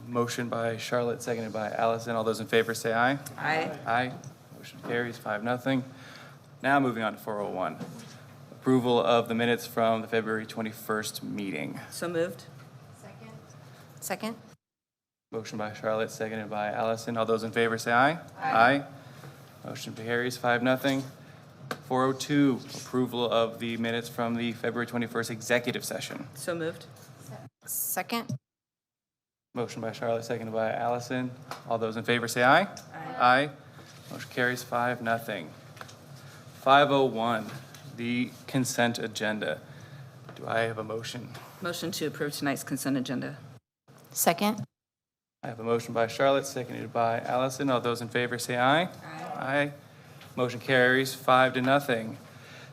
Motion by Charlotte, seconded by Allison. All those in favor say aye. Aye. Aye. Motion carries 5-0. Now moving on to 401. Approval of the minutes from the February 21st meeting. So moved. Second? Motion by Charlotte, seconded by Allison. All those in favor say aye. Aye. Motion carries 5-0. 402, approval of the minutes from the February 21st executive session. So moved. Second? Motion by Charlotte, seconded by Allison. All those in favor say aye. Aye. Motion carries 5-0. 501, the consent agenda. Do I have a motion? Motion to approve tonight's consent agenda. Second? I have a motion by Charlotte, seconded by Allison. All those in favor say aye. Aye. Motion carries 5-0.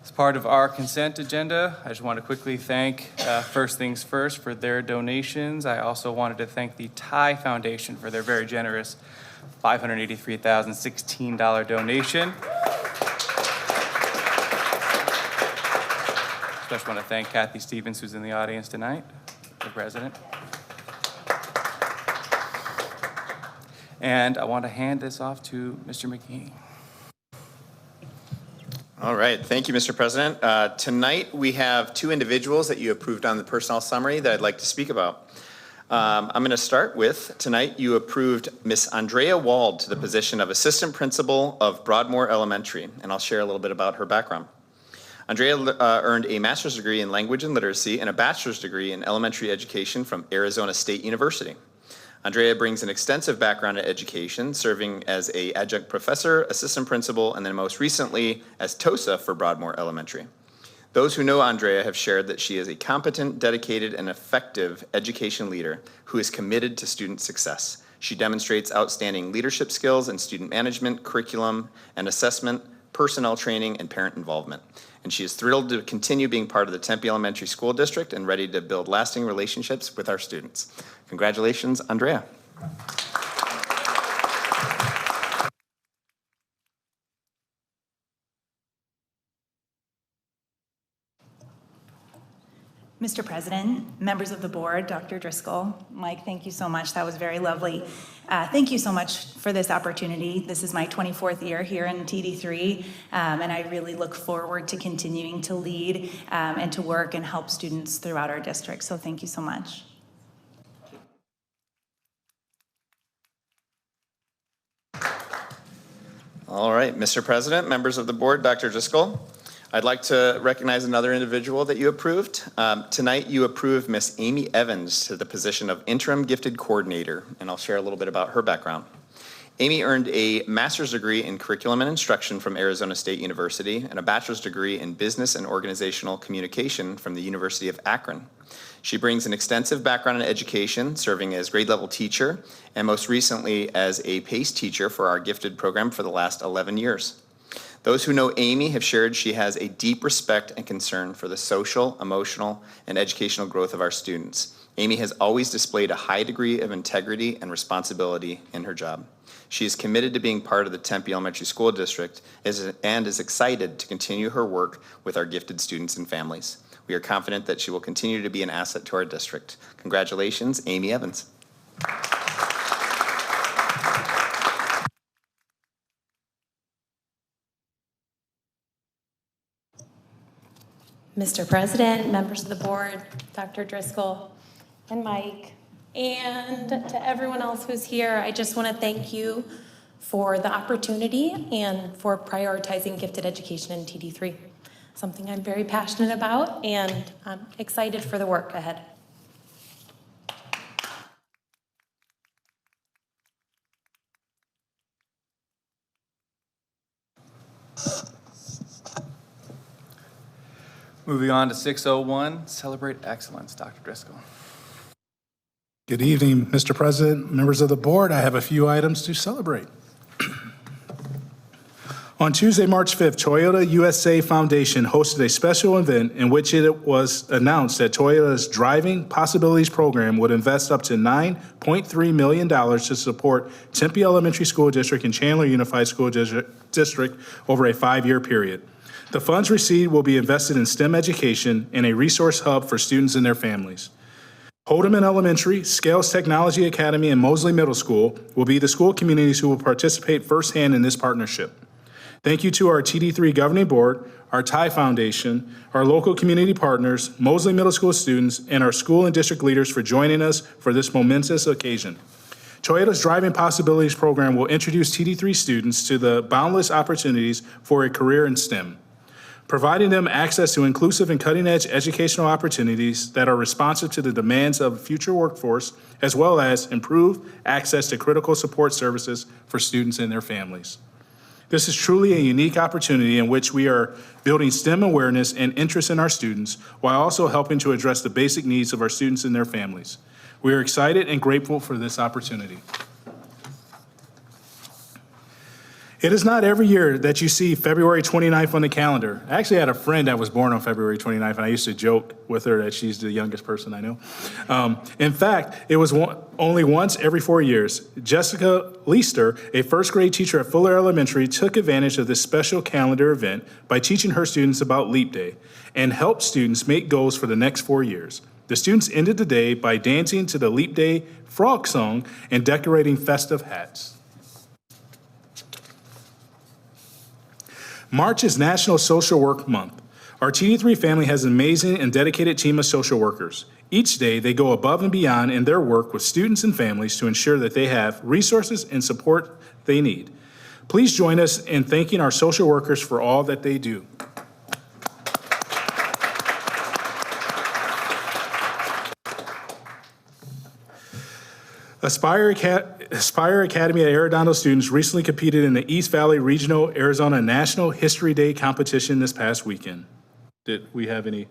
As part of our consent agenda, I just want to quickly thank First Things First for their donations. I also wanted to thank the Thai Foundation for their very generous $583,016 donation. Especially want to thank Kathy Stevens, who's in the audience tonight, the president. And I want to hand this off to Mr. McKee. All right, thank you, Mr. President. Tonight, we have two individuals that you approved on the personnel summary that I'd like to speak about. I'm going to start with, tonight, you approved Miss Andrea Wald to the position of Assistant Principal of Broadmoor Elementary, and I'll share a little bit about her background. Andrea earned a master's degree in language and literacy and a bachelor's degree in elementary education from Arizona State University. Andrea brings an extensive background in education, serving as an adjunct professor, assistant principal, and then most recently as TOSA for Broadmoor Elementary. Those who know Andrea have shared that she is a competent, dedicated, and effective education leader who is committed to student success. She demonstrates outstanding leadership skills in student management, curriculum and assessment, personnel training, and parent involvement. And she is thrilled to continue being part of the Tempe Elementary School District and ready to build lasting relationships with our students. Congratulations, Andrea. Mr. President, members of the board, Dr. Driscoll, Mike, thank you so much. That was very lovely. Thank you so much for this opportunity. This is my 24th year here in TD3, and I really look forward to continuing to lead and to work and help students throughout our district. So thank you so much. All right, Mr. President, members of the board, Dr. Driscoll, I'd like to recognize another individual that you approved. Tonight, you approved Miss Amy Evans to the position of Interim Gifted Coordinator, and I'll share a little bit about her background. Amy earned a master's degree in curriculum and instruction from Arizona State University and a bachelor's degree in business and organizational communication from the University of Akron. She brings an extensive background in education, serving as grade level teacher, and most recently as a PACE teacher for our gifted program for the last 11 years. Those who know Amy have shared she has a deep respect and concern for the social, emotional, and educational growth of our students. Amy has always displayed a high degree of integrity and responsibility in her job. She is committed to being part of the Tempe Elementary School District and is excited to continue her work with our gifted students and families. We are confident that she will continue to be an asset to our district. Congratulations, Amy Evans. Mr. President, members of the board, Dr. Driscoll, and Mike, and to everyone else who's here, I just want to thank you for the opportunity and for prioritizing gifted education in TD3. Something I'm very passionate about, and I'm excited for the work ahead. Moving on to 601, Celebrate Excellence. Dr. Driscoll. Good evening, Mr. President, members of the board. I have a few items to celebrate. On Tuesday, March 5th, Toyota USA Foundation hosted a special event in which it was announced that Toyota's Driving Possibilities program would invest up to $9.3 million to support Tempe Elementary School District and Chandler Unified School District over a 5-year period. The funds received will be invested in STEM education and a resource hub for students and their families. Holdeman Elementary, Scales Technology Academy, and Mosley Middle School will be the school communities who will participate firsthand in this partnership. Thank you to our TD3 Governing Board, our TIE Foundation, our local community partners, Mosley Middle School students, and our school and district leaders for joining us for this momentous occasion. Toyota's Driving Possibilities program will introduce TD3 students to the boundless opportunities for a career in STEM, providing them access to inclusive and cutting-edge educational opportunities that are responsive to the demands of the future workforce, as well as improved access to critical support services for students and their families. This is truly a unique opportunity in which we are building STEM awareness and interest in our students while also helping to address the basic needs of our students and their families. We are excited and grateful for this opportunity. It is not every year that you see February 29th on the calendar. I actually had a friend that was born on February 29th, and I used to joke with her that she's the youngest person I know. In fact, it was only once every 4 years. Jessica Leister, a first grade teacher at Fuller Elementary, took advantage of this special calendar event by teaching her students about Leap Day and helped students make goals for the next 4 years. The students ended the day by dancing to the Leap Day frog song and decorating festive hats. March is National Social Work Month. Our TD3 family has an amazing and dedicated team of social workers. Each day, they go above and beyond in their work with students and families to ensure that they have resources and support they need. Please join us in thanking our social workers for all that they do. Aspire Academy at Arredondo students recently competed in the East Valley Regional Arizona National History Day competition this past weekend. Did we have any?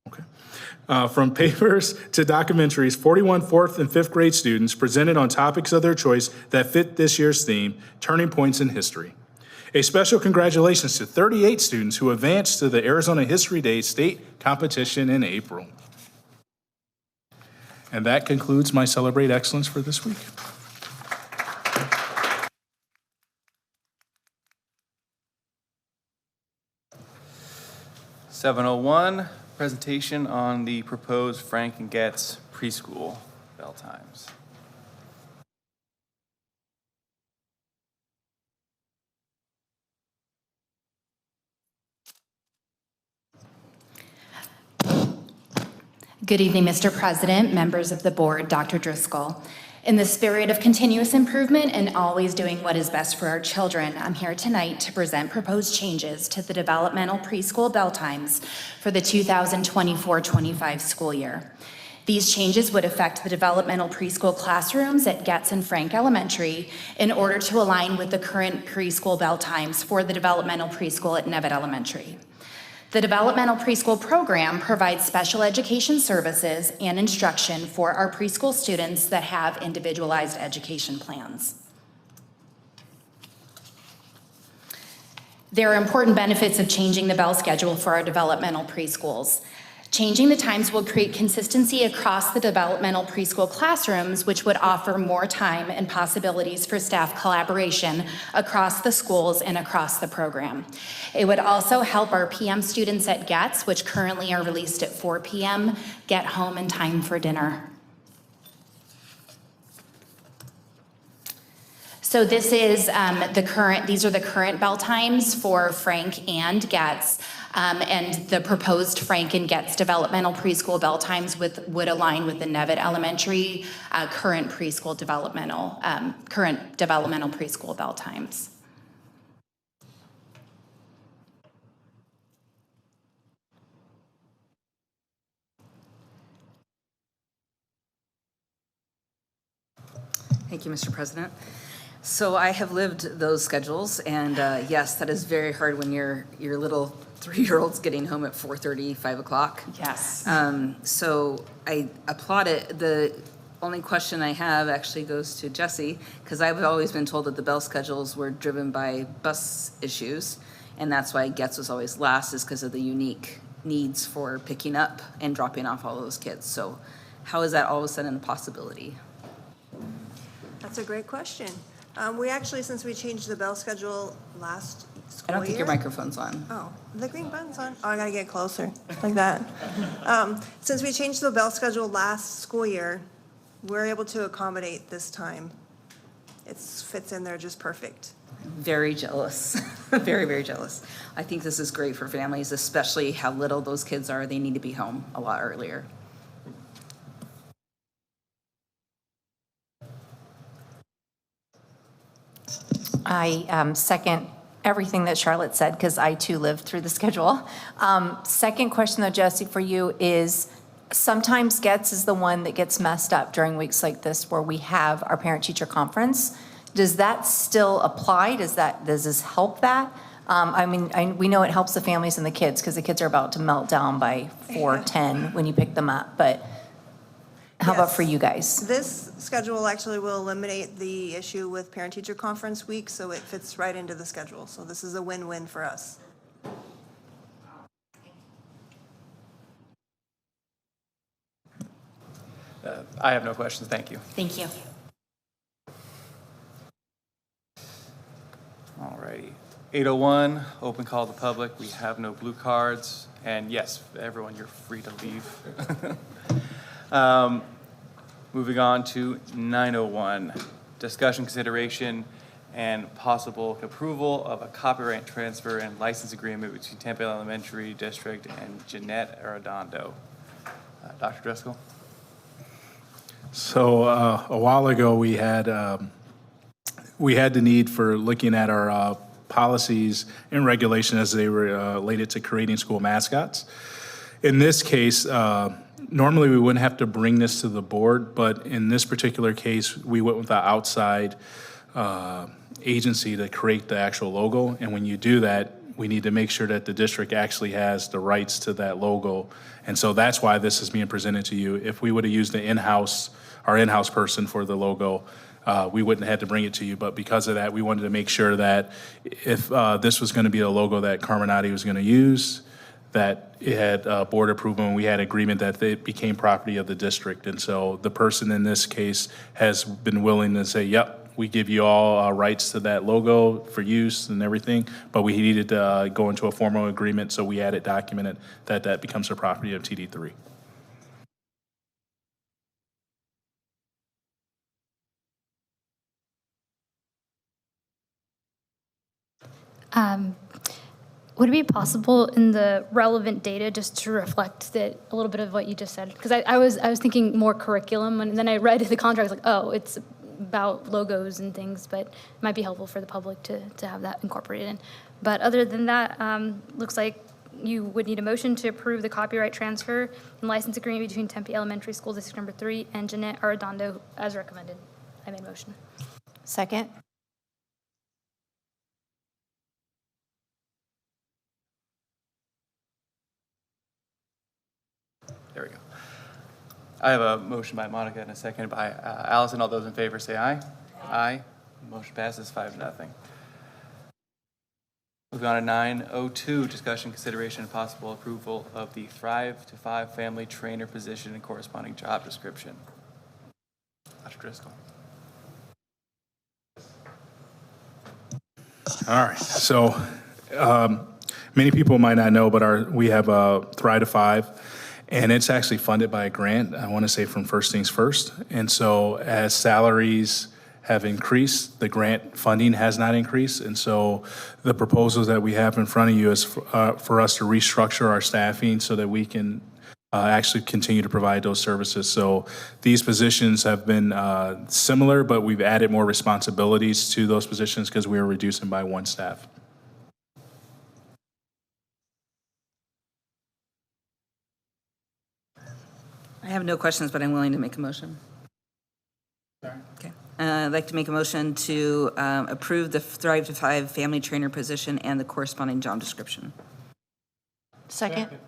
Okay. From papers to documentaries, 41 4th and 5th grade students presented on topics of their choice that fit this year's theme, Turning Points in History. A special congratulations to 38 students who advanced to the Arizona History Day state competition in April. And that concludes my Celebrate Excellence for this week. (7:01) Presentation on the proposed Frank and Getz preschool bell times. Good evening, Mr. President, members of the board, Dr. Driscoll. In the spirit of continuous improvement and always doing what is best for our children, I'm here tonight to present proposed changes to the developmental preschool bell times for the 2024-25 school year. These changes would affect the developmental preschool classrooms at Getz and Frank Elementary in order to align with the current preschool bell times for the developmental preschool at Nevitt Elementary. The developmental preschool program provides special education services and instruction for our preschool students that have individualized education plans. There are important benefits of changing the bell schedule for our developmental preschools. Changing the times will create consistency across the developmental preschool classrooms, which would offer more time and possibilities for staff collaboration across the schools and across the program. It would also help our PM students at Getz, which currently are released at 4 p.m., get home in time for dinner. So this is these are the current bell times for Frank and Getz. And the proposed Frank and Getz developmental preschool bell times would align with the Nevitt Elementary current developmental preschool bell times. Thank you, Mr. President. So I have lived those schedules, and yes, that is very hard when your little 3-year-old's getting home at 4:30, 5 o'clock. Yes. So I applaud it. The only question I have actually goes to Jesse, because I've always been told that the bell schedules were driven by bus issues, and that's why Getz was always last, is because of the unique needs for picking up and dropping off all of those kids. So how is that all of a sudden a possibility? That's a great question. We actually, since we changed the bell schedule last I don't think your year? microphone's on. Oh, the green button's on. Oh, I gotta get closer, like that. Since we changed the bell schedule last school year, we're able to accommodate this time. It fits in there just perfect. Very jealous, very, very jealous. I think this is great for families, especially how little those kids are. They need to be home a lot earlier. I second everything that Charlotte said, because I too lived through the schedule. Second question though, Jesse, for you is, sometimes GETS is the one that gets messed up during weeks like this where we have our parent-teacher conference. Does that still apply? Does this help that? We know it helps the families and the kids, because the kids are about to melt down by 4:10 when you pick them up, but how about Yes. for you guys? This schedule actually will eliminate the issue with parent-teacher conference week, so it fits right into the schedule. So this is a win-win for us. I have no questions, thank you. Thank you. All righty. 8:01, open call to public. We have no blue cards. And yes, everyone, you're free to leave. Moving on to 9:01, discussion, consideration, and possible approval of a copyright transfer and license agreement between Tempe Elementary District and Jeanette Arredondo. Dr. Driscoll? So a while ago, we had the need for looking at our policies and regulation as they were related to creating school mascots. In this case, normally we wouldn't have to bring this to the board, but in this particular case, we went with the outside agency to create the actual logo. And when you do that, we need to make sure that the district actually has the rights to that logo. And so that's why this is being presented to you. If we would have used our in-house person for the logo, we wouldn't have had to bring it to you. But because of that, we wanted to make sure that if this was going to be a logo that Carminati was going to use, that it had board approval, and we had agreement that it became property of the district. And so the person in this case has been willing to say, yep, we give you all rights to that logo for use and everything, but we needed to go into a formal agreement, so we had it documented that that becomes the property of TD3. Would it be possible in the relevant data just to reflect that a little bit of what you just said? Because I was thinking more curriculum, and then I read the contract, I was like, oh, it's about logos and things, but it might be helpful for the public to have that incorporated in. But other than that, looks like you would need a motion to approve the copyright transfer and license agreement between Tempe Elementary School District Number 3 and Jeanette Arredondo as recommended. I made a motion. Second? There we go. I have a motion by Monica and a second by Allison. All those in favor say aye. Aye. Motion passes 5-0. Moving on to 9:02, discussion, consideration, and possible approval of the Thrive to 5 family trainer position and corresponding job description. Dr. Driscoll. All right, so many people might not know, but we have a Thrive to 5, and it's actually funded by a grant, I want to say from First Things First. And so as salaries have increased, the grant funding has not increased. And so the proposals that we have in front of you is for us to restructure our staffing so that we can actually continue to provide those services. So these positions have been similar, but we've added more responsibilities to those positions because we are reducing by 1 staff. I have no questions, but I'm willing to make a motion. Okay. I'd like to make a motion to approve the Thrive to 5 family trainer position and the corresponding job description. Second?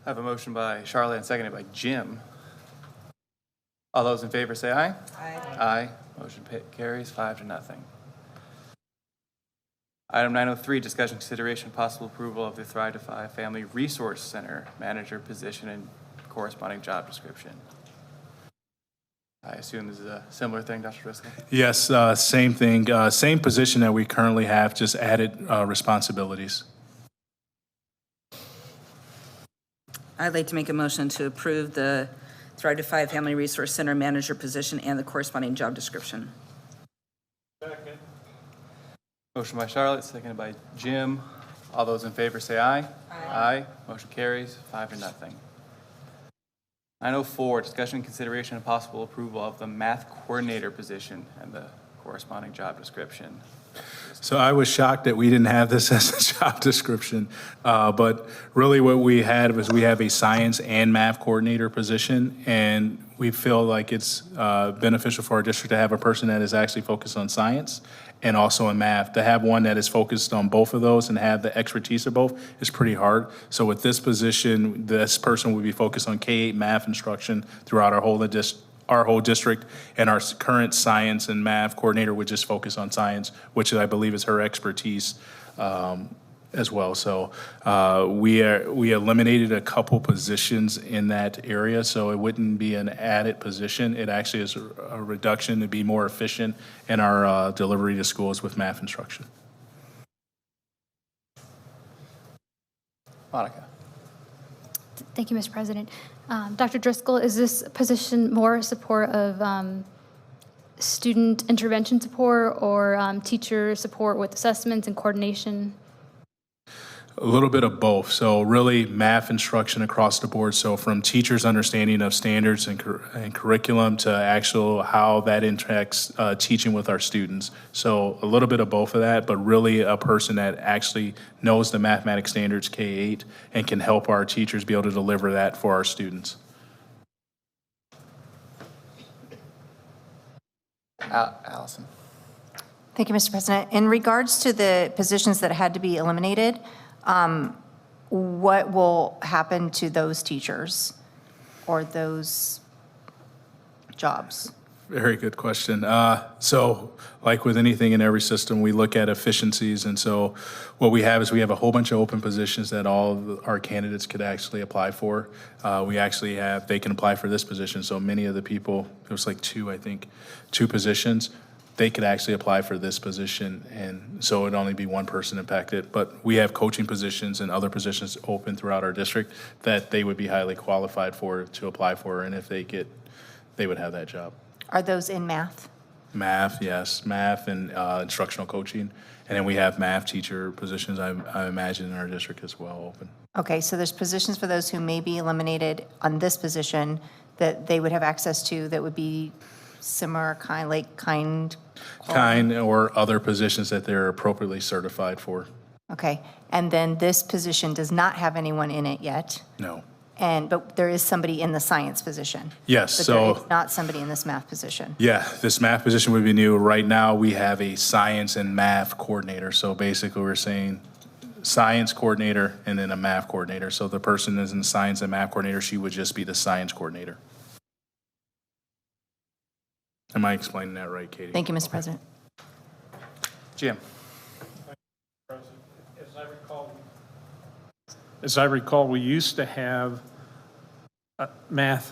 I have a motion by Charlotte and seconded by Jim. All those in favor say aye. Aye. Aye. Motion carries 5-0. Item 903, discussion, consideration, possible approval of the Thrive to 5 Family Resource Center manager position and corresponding job description. I assume this is a similar thing, Dr. Driscoll? Yes, same thing, same position that we currently have, just added responsibilities. I'd like to make a motion to approve the Thrive to 5 Family Resource Center manager position and the corresponding job description. Motion by Charlotte, seconded by Jim. All those in favor say aye. Aye. Motion carries 5-0. 904, discussion, consideration, and possible approval of the math coordinator position and the corresponding job description. So I was shocked that we didn't have this as a job description, but really what we had was we have a science and math coordinator position, and we feel like it's beneficial for our district to have a person that is actually focused on science and also in math. To have one that is focused on both of those and have the expertise of both is pretty hard. So with this position, this person would be focused on K-8 math instruction throughout our whole district, and our current science and math coordinator would just focus on science, which I believe is her expertise as well. So we eliminated a couple positions in that area, so it wouldn't be an added position. It actually is a reduction to be more efficient in our delivery to schools with math instruction. Monica. Thank you, Mr. President. Dr. Driscoll, is this position more support of student intervention support or teacher support with assessments and coordination? A little bit of both. So really math instruction across the board. So from teachers' understanding of standards and curriculum to actual how that interacts teaching with our students. So a little bit of both of that, but really a person that actually knows the mathematics standards K-8 and can help our teachers be able to deliver that for our students. Allison. Thank you, Mr. President. In regards to the positions that had to be eliminated, what will happen to those teachers or those jobs? Very good question. So like with anything in every system, we look at efficiencies. And so what we have is we have a whole bunch of open positions that all of our candidates could actually apply for. We actually have, they can apply for this position. So many of the people, it was like two positions, they could actually apply for this position. And so it'd only be one person impacted. But we have coaching positions and other positions open throughout our district that they would be highly qualified for to apply for. And if they would have that job. Are those in math? Math, yes, math and instructional coaching. And then we have math teacher positions, I imagine, in our district as well open. Okay, so there's positions for those who may be eliminated on this position that they would have access to that would be similar kind. Kind or other positions that they're appropriately certified for. Okay, and then this position does not have anyone in it yet, No. but there is somebody in the science position. Yes, But so. there is not somebody in this math position. Yeah, this math position would be new. Right now, we have a science and math coordinator. So basically, we're saying science coordinator and then a math coordinator. So the person is in science and math coordinator, she would just be the science coordinator. Am I explaining that right, Katie? Thank you, Mr. President. Jim. As I recall, we used to have a math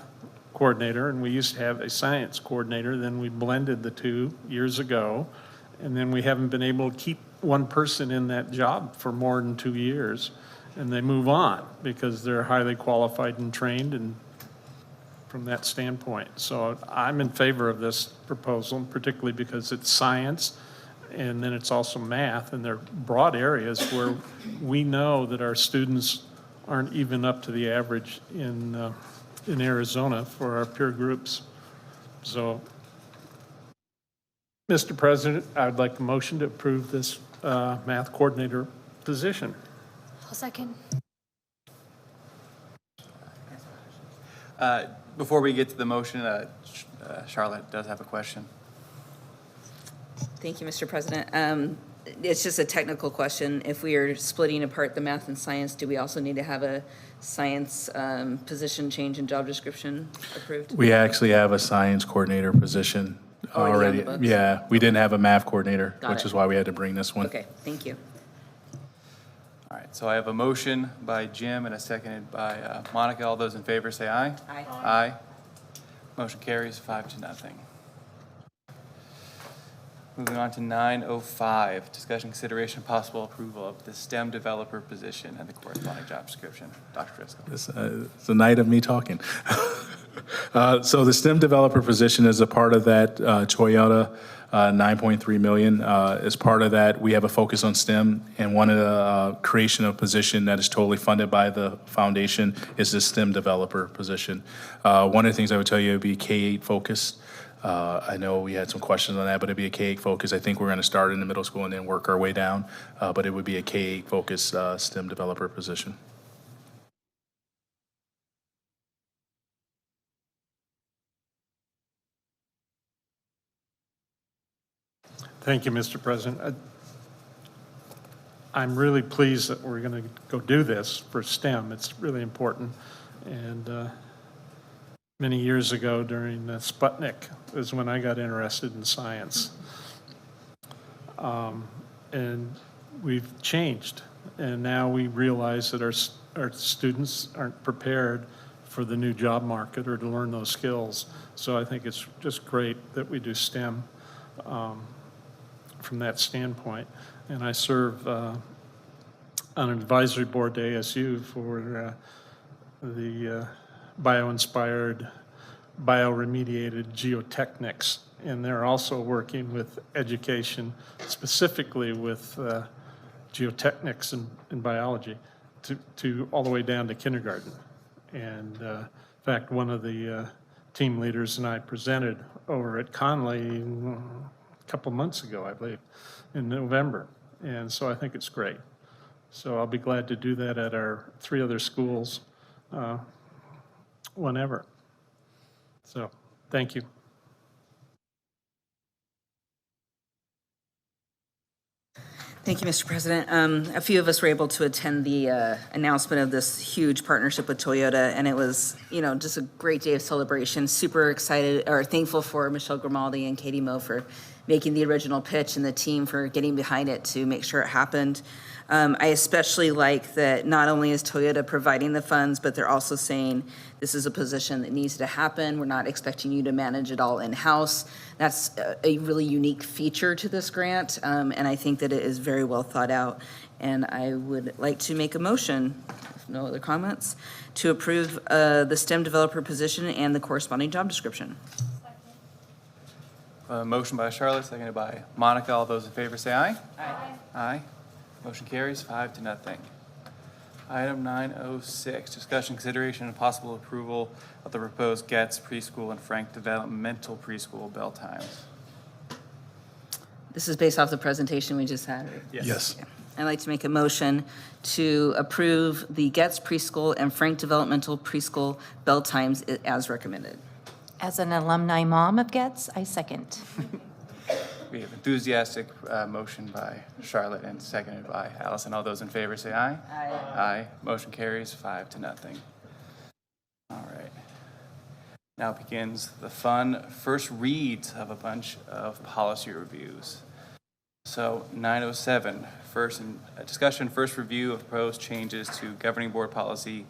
coordinator and we used to have a science coordinator. Then we blended the two years ago. And then we haven't been able to keep one person in that job for more than 2 years. And they move on because they're highly qualified and trained and from that standpoint. So I'm in favor of this proposal, particularly because it's science and then it's also math, and they're broad areas where we know that our students aren't even up to the average in Arizona for our peer groups. So, Mr. President, I would like a motion to approve this math coordinator position. I'll second. Before we get to the motion, Charlotte does have a question. Thank you, Mr. President. It's just a technical question. If we are splitting apart the math and science, do we also need to have a science position change in job description approved? We actually have a science coordinator position Already on the books? Yeah, we didn't have a math coordinator, Got which it. is why we had to bring this one. Okay, thank you. All right, so I have a motion by Jim and a seconded by Monica. All those in favor say aye. Aye. Aye. Motion carries 5-0. Moving on to 9:05, discussion consideration and possible approval of the STEM developer position and the corresponding job description. Dr. Driscoll. It's a night of me talking. So the STEM developer position is a part of that Toyota $9.3 million. As part of that, we have a focus on STEM, and one of the creation of a position that is totally funded by the foundation is the STEM developer position. One of the things I would tell you would be K-8 focus. I know we had some questions on that, but it'd be a K-8 focus. I think we're going to start in the middle school and then work our way down, but it would be a K-8 focus STEM developer position. Thank you, Mr. President. I'm really pleased that we're going to go do this for STEM. It's really important. And many years ago during Sputnik is when I got interested in science. And we've changed. And now we realize that our students aren't prepared for the new job market or to learn those skills. So I think it's just great that we do STEM from that standpoint. And I serve on an advisory board to ASU for the bio-inspired, bioremediated geotechnics. And they're also working with education, specifically with geotechnics and biology, to all the way down to kindergarten. And in fact, one of the team leaders and I presented over at Conley a couple months ago, I believe, in November. And so I think it's great. So I'll be glad to do that at our 3 other schools whenever. So thank you. Thank you, Mr. President. A few of us were able to attend the announcement of this huge partnership with Toyota, and it was, just a great day of celebration. Super excited, or thankful for Michelle Grimaldi and Katie Moe for making the original pitch and the team for getting behind it to make sure it happened. I especially like that not only is Toyota providing the funds, but they're also saying this is a position that needs to happen. We're not expecting you to manage it all in-house. That's a really unique feature to this grant, and I think that it is very well thought out. And I would like to make a motion, if no other comments, to approve the STEM developer position and the corresponding job description. Motion by Charlotte, seconded by Monica. All those in favor say aye. Aye. Aye. Motion carries 5-0. Item 906, discussion, consideration, and possible approval of the proposed Getz Preschool and Frank Developmental Preschool bell times. This is based off the presentation we just had. Yes. I'd like to make a motion to approve the Getz Preschool and Frank Developmental Preschool bell times as recommended. As an alumni mom of Getz, I second. We have enthusiastic motion by Charlotte and seconded by Allison. All those in favor say aye. Aye. Aye. Motion carries 5-0. All right. Now begins the fun first reads of a bunch of policy reviews. So 907, discussion, first review of proposed changes to governing board policy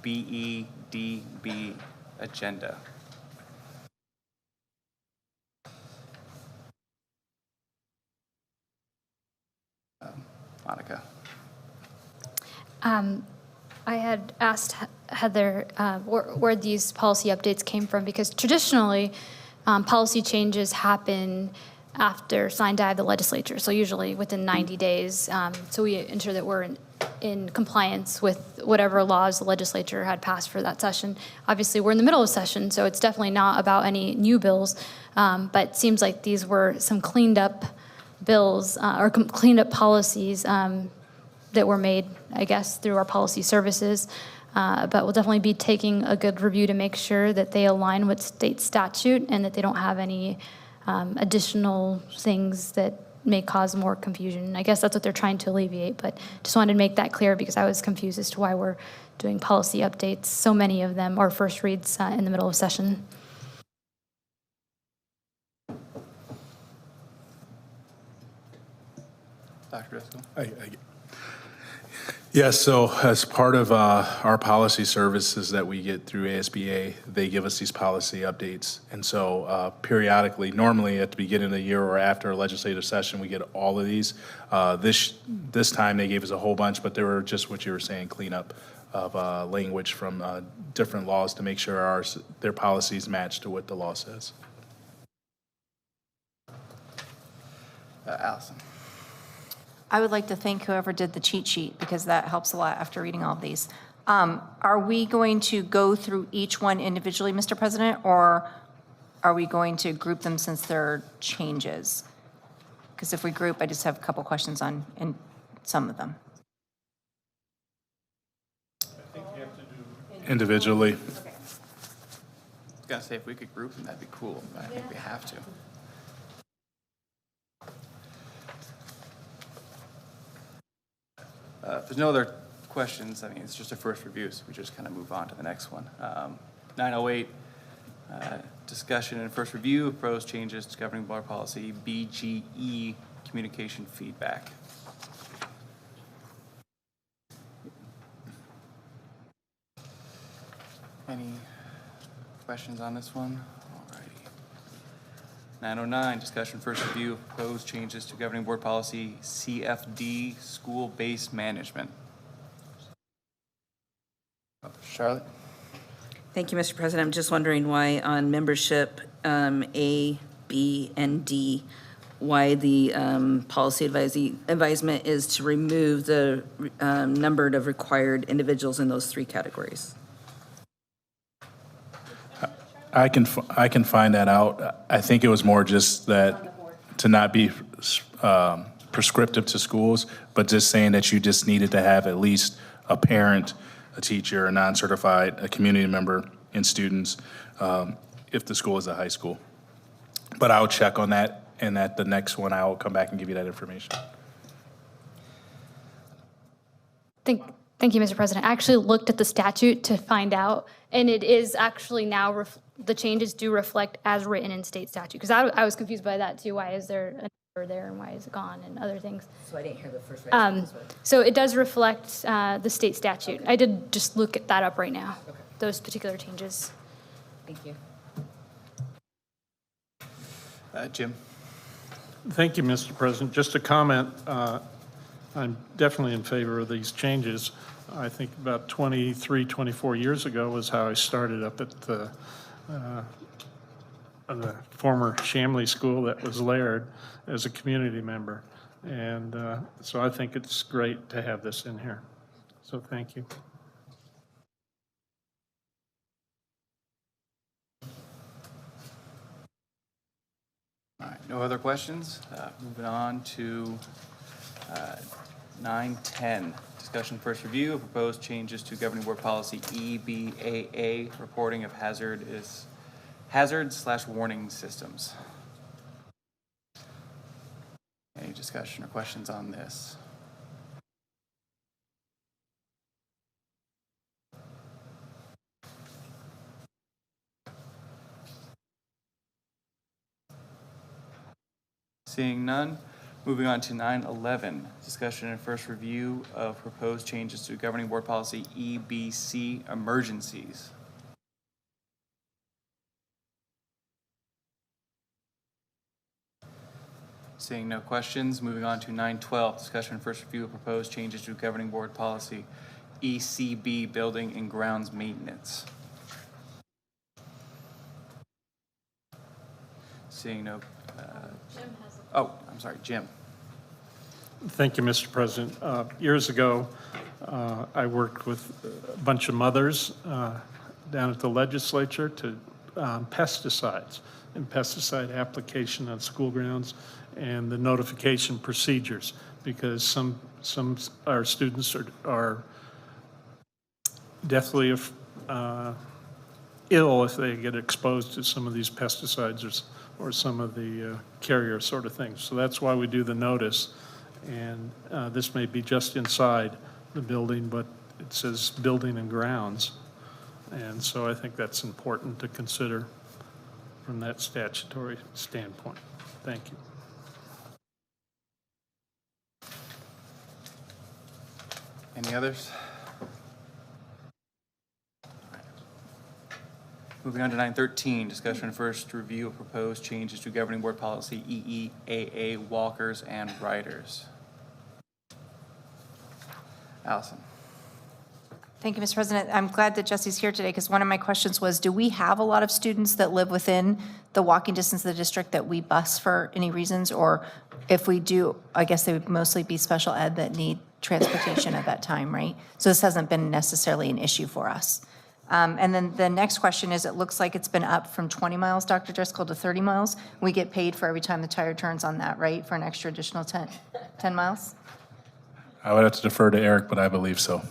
BEDB agenda. Monica. I had asked Heather where these policy updates came from, because traditionally, policy changes happen after sign die of the legislature, so usually within 90 days. So we ensure that we're in compliance with whatever laws the legislature had passed for that session. Obviously, we're in the middle of session, so it's definitely not about any new bills, but it seems like these were some cleaned up bills or cleaned up policies that were made, I guess, through our policy services. But we'll definitely be taking a good review to make sure that they align with state statute and that they don't have any additional things that may cause more confusion. I guess that's what they're trying to alleviate, but just wanted to make that clear because I was confused as to why we're doing policy updates, so many of them, or first reads in the middle of session. Dr. Driscoll. Yes, so as part of our policy services that we get through ASBA, they give us these policy updates. And so periodically, normally at the beginning of the year or after a legislative session, we get all of these. This time, they gave us a whole bunch, but they were just what you were saying, cleanup of language from different laws to make sure their policies match to what the law says. Allison. I would like to thank whoever did the cheat sheet because that helps a lot after reading all of these. Are we going to go through each one individually, Mr. President, or are we going to group them since they're changes? Because if we group, I just have a couple questions on some of them. Individually. I was gonna say, if we could group them, that'd be cool, but I think we have to. If there's no other questions, I mean, it's just a first review, so we just kind of move on to the next one. 908, discussion and first review of proposed changes to governing board policy, BGE, communication feedback. Any questions on this one? Alrighty. 909, discussion first review of proposed changes to governing board policy CFD, school-based management. Charlotte? Thank you, Mr. President. I'm just wondering why on membership A, B, and D, why the policy advisement is to remove the number of required individuals in those three categories. I can find that out. I think it was more just that to not be prescriptive to schools, but just saying that you just needed to have at least a parent, a teacher, a non-certified, a community member, and students if the school is a high school. But I'll check on that, and at the next one, I'll come back and give you that information. Thank you, Mr. President. I actually looked at the statute to find out, and it is actually now, the changes do reflect as written in state statute. Because I was confused by that too. Why is there a number there and why is it gone and other things? So I didn't hear the first So it does reflect the state statute. I did just look at that up right now, those particular changes. Thank you. Jim? Thank you, Mr. President. Just a comment, I'm definitely in favor of these changes. I think about 23, 24 years ago was how I started up at the former Shamley School that was Laird as a community member. And so I think it's great to have this in here. So thank you. All right, no other questions? Moving on to 910, discussion first review of proposed changes to governing board policy EBAA, reporting of hazard/warning systems. Any discussion or questions on this? Seeing none, moving on to 911, discussion and first review of proposed changes to governing board policy EBC, emergencies. Seeing no questions, moving on to 912, discussion and first review of proposed changes to governing board policy ECB, building and grounds maintenance. Seeing no, oh, I'm sorry, Jim. Thank you, Mr. President. Years ago, I worked with a bunch of mothers down at the legislature to pesticides and pesticide application on school grounds and the notification procedures, because some our students are deathly ill if they get exposed to some of these pesticides or some of the carrier sort of things. So that's why we do the notice. And this may be just inside the building, but it says building and grounds. And so I think that's important to consider from that statutory standpoint. Thank you. Any others? Moving on to 9:13, discussion and first review of proposed changes to governing board policy EEAA walkers and riders. Allison. Thank you, Mr. President. I'm glad that Jesse's here today because one of my questions was, do we have a lot of students that live within the walking distance of the district that we bus for any reasons? Or if we do, I guess they would mostly be special ed that need transportation at that time, right? So this hasn't been necessarily an issue for us. And then the next question is, it looks like it's been up from 20 miles, Dr. Driscoll, to 30 miles. We get paid for every time the tire turns on that, right? For an extra additional 10 miles? I would have to defer to Eric, but I believe so.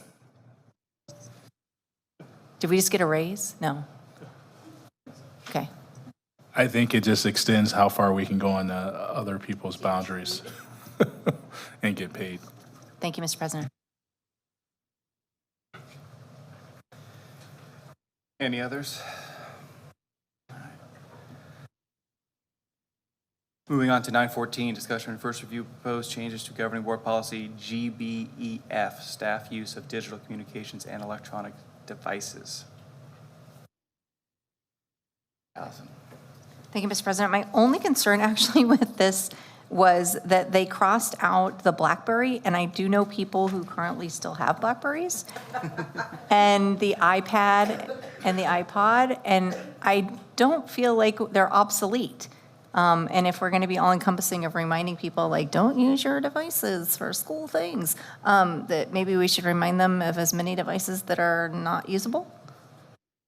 Did we just get a raise? No. Okay. I think it just extends how far we can go on other people's boundaries and get paid. Thank you, Mr. President. Any others? Moving on to 9:14, discussion and first review proposed changes to governing board policy GBEF, staff use of digital communications and electronic devices. Allison. Thank you, Mr. President. My only concern actually with this was that they crossed out the BlackBerry, and I do know people who currently still have BlackBerries, and the iPad and the iPod, and I don't feel like they're obsolete. And if we're going to be all-encompassing of reminding people, like, don't use your devices for school things, that maybe we should remind them of as many devices that are not usable?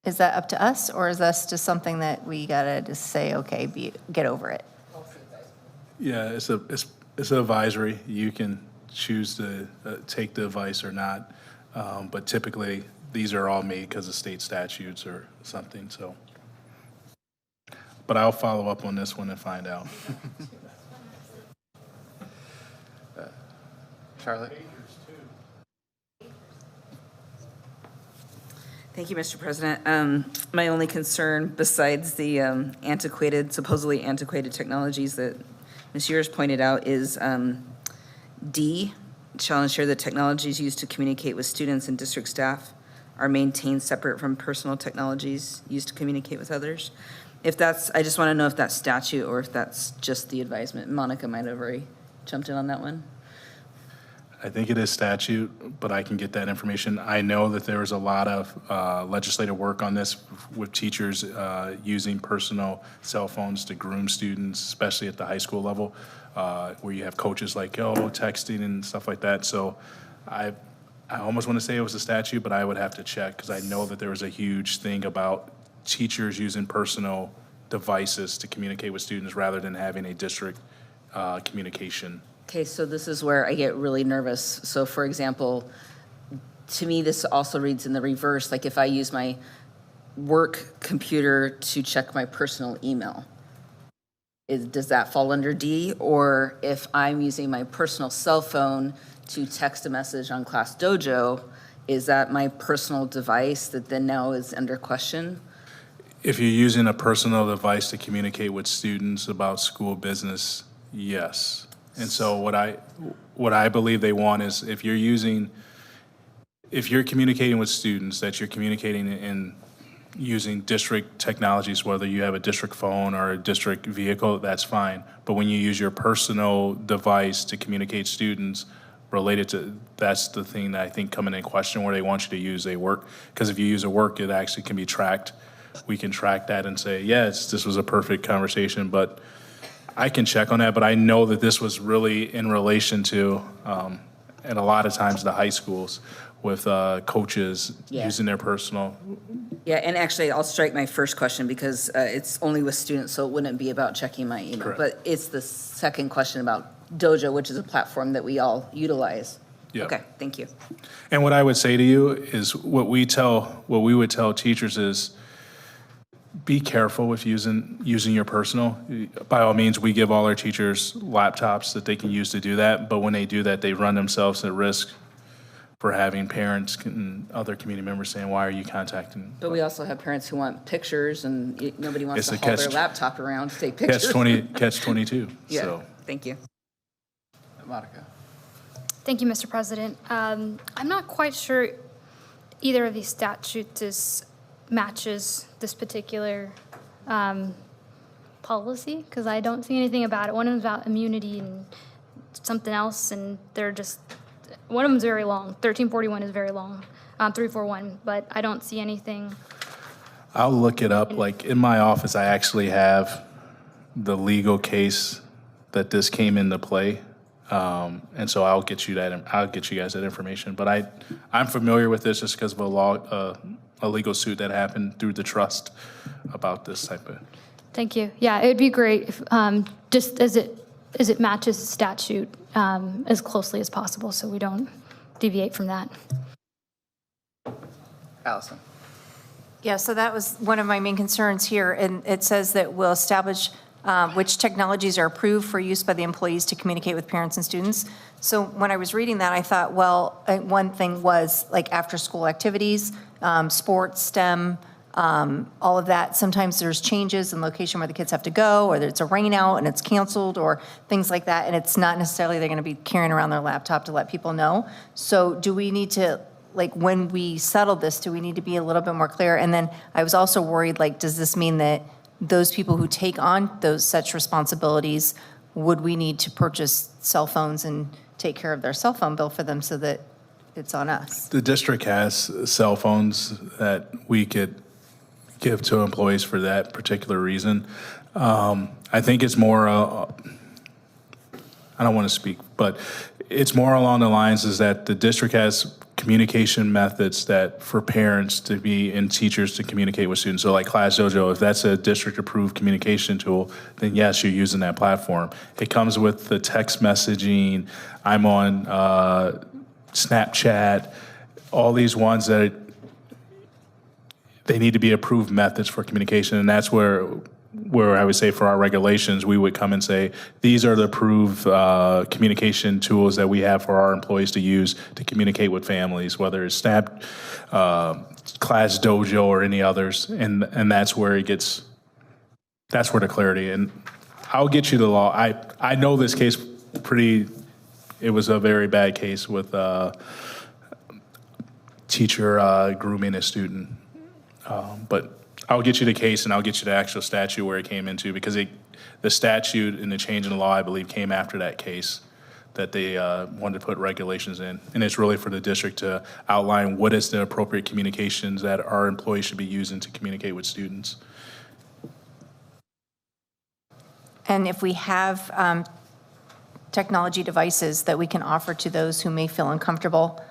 Is that up to us, or is this just something that we got to just say, okay, get over it? Yeah, it's an advisory. You can choose to take the advice or not, but typically these are all made because of state statutes or something. So, but I'll follow up on this one and find out. Charlotte? Thank you, Mr. President. My only concern, besides the supposedly antiquated technologies that Ms. Years pointed out, is D, shall ensure that technologies used to communicate with students and district staff are maintained separate from personal technologies used to communicate with others. If that's, I just want to know if that's statute or if that's just the advisement. Monica might have already jumped in on that one. I think it is statute, but I can get that information. I know that there was a lot of legislative work on this with teachers using personal cell phones to groom students, especially at the high school level, where you have coaches like, texting and stuff like that. So I almost want to say it was a statute, but I would have to check because I know that there was a huge thing about teachers using personal devices to communicate with students rather than having a district communication. Okay, so this is where I get really nervous. So for example, to me, this also reads in the reverse, like if I use my work computer to check my personal email, does that fall under D? Or if I'm using my personal cell phone to text a message on Class Dojo, is that my personal device that then now is under question? If you're using a personal device to communicate with students about school business, yes. And so what I believe they want is if you're communicating with students, that you're communicating in using district technologies, whether you have a district phone or a district vehicle, that's fine. But when you use your personal device to communicate students related to, that's the thing that I think coming in question where they want you to use a work. Because if you use a work, it actually can be tracked. We can track that and say, yes, this was a perfect conversation, but I can check on that, but I know that this was really in relation to, and a lot of times the high schools with coaches Yeah. using their personal. Yeah, and actually, I'll strike my first question because it's only with students, so it wouldn't be about checking my email. Correct. But it's the second question about Dojo, which is a platform that we all utilize. Yeah. Okay, thank you. And what I would say to you is what we would tell teachers is be careful with using your personal. By all means, we give all our teachers laptops that they can use to do that, but when they do that, they run themselves at risk for having parents and other community members saying, why are you contacting? But we also have parents who want pictures, and nobody wants It's to a haul their catch- laptop around to take pictures. Catch 22, Yeah, so. thank you. Monica. Thank you, Mr. President. I'm not quite sure either of these statutes matches this particular policy, because I don't see anything about it. One of them's about immunity and something else, and they're just, one of them's very long. 1341 is very long, 341, but I don't see anything. I'll look it up. Like in my office, I actually have the legal case that this came into play. And so I'll get you guys that information. But I'm familiar with this just because of a legal suit that happened through the trust about this type of. Thank you. Yeah, it'd be great if, just as it matches the statute as closely as possible, so we don't deviate from that. Allison. Yeah, so that was one of my main concerns here, and it says that we'll establish which technologies are approved for use by the employees to communicate with parents and students. So when I was reading that, I thought, well, one thing was like after-school activities, sports, STEM, all of that. Sometimes there's changes in location where the kids have to go, or it's a rain out and it's canceled, or things like that, and it's not necessarily they're going to be carrying around their laptop to let people know. So do we need to, like, when we settle this, do we need to be a little bit more clear? And then I was also worried, like, does this mean that those people who take on those such responsibilities, would we need to purchase cell phones and take care of their cell phone bill for them so that it's on us? The district has cell phones that we could give to employees for that particular reason. I think it's more, I don't want to speak, but it's more along the lines is that the district has communication methods that for parents to be and teachers to communicate with students. So like Class Dojo, if that's a district-approved communication tool, then yes, you're using that platform. It comes with the text messaging. I'm on Snapchat, all these ones that they need to be approved methods for communication, and that's where I would say for our regulations, we would come and say, these are the approved communication tools that we have for our employees to use to communicate with families, whether it's Snap, Class Dojo, or any others, and that's where that's where the clarity, and I'll get you the law. I know this case it was a very bad case with teacher grooming a student, but I'll get you the case and I'll get you the actual statute where it came into, because the statute and the change in the law, I believe, came after that case that they wanted to put regulations in. And it's really for the district to outline what is the appropriate communications that our employees should be using to communicate with students. And if we have technology devices that we can offer to those who may feel uncomfortable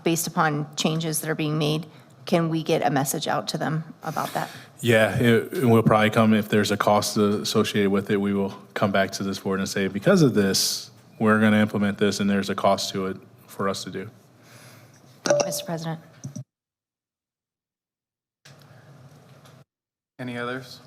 based upon changes that are being made, can we get a message out to them about that? Yeah, it will probably come, if there's a cost associated with it, we will come back to this board and say, because of this, we're going to implement this and there's a cost to it for us to do. Mr. President. Any others?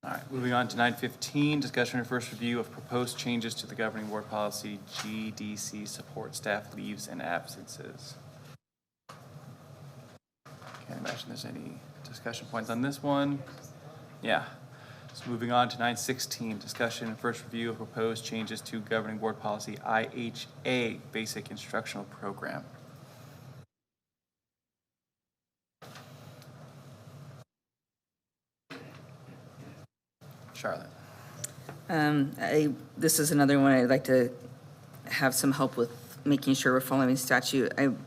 All right, moving on to 9:15, discussion and first review of proposed changes to the governing board policy, GDC support staff leaves and absences. Can't imagine there's any discussion points on this one. Yeah. So moving on to 9:16, discussion and first review of proposed changes to governing board policy, IHA, basic instructional program. Charlotte. This is another one I'd like to have some help with making sure we're following statute. I'm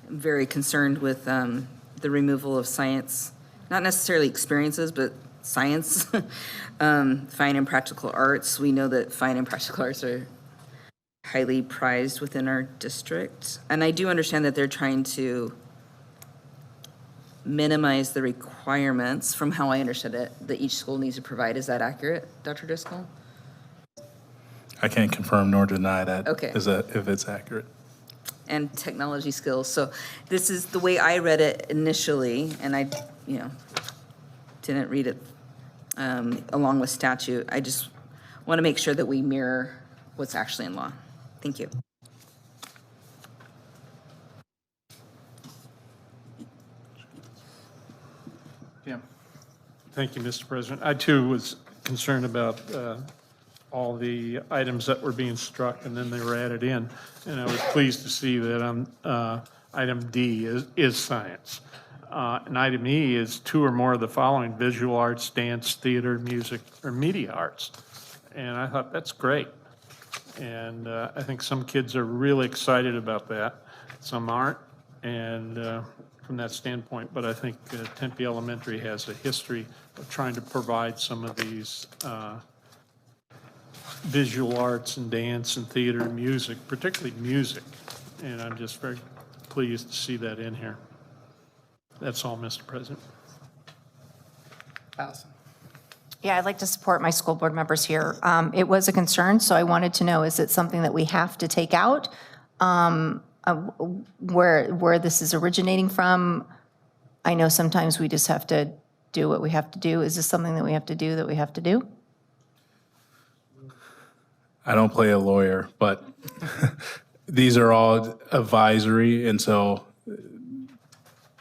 very concerned with the removal of science, not necessarily experiences, but science, fine and practical arts. We know that fine and practical arts are highly prized within our district. And I do understand that they're trying to minimize the requirements, from how I understood it, that each school needs to provide. Is that accurate, Dr. Driscoll? I can't confirm nor deny that, Okay. if it's accurate. And technology skills. So this is the way I read it initially, and I, didn't read it along with statute. I just want to make sure that we mirror what's actually in law. Thank you. Jim. Thank you, Mr. President. I too was concerned about all the items that were being struck, and then they were added in. And I was pleased to see that on item D is science. And item E is 2 or more of the following: visual arts, dance, theater, music, or media arts. And I thought, that's great. And I think some kids are really excited about that. Some aren't. And from that standpoint, but I think Tempe Elementary has a history of trying to provide some of these visual arts and dance and theater and music, particularly music. And I'm just very pleased to see that in here. That's all, Mr. President. Allison. Yeah, I'd like to support my school board members here. It was a concern, so I wanted to know, is it something that we have to take out? Where this is originating from? I know sometimes we just have to do what we have to do. Is this something that we have to do that we have to do? I don't play a lawyer, but these are all advisory, and so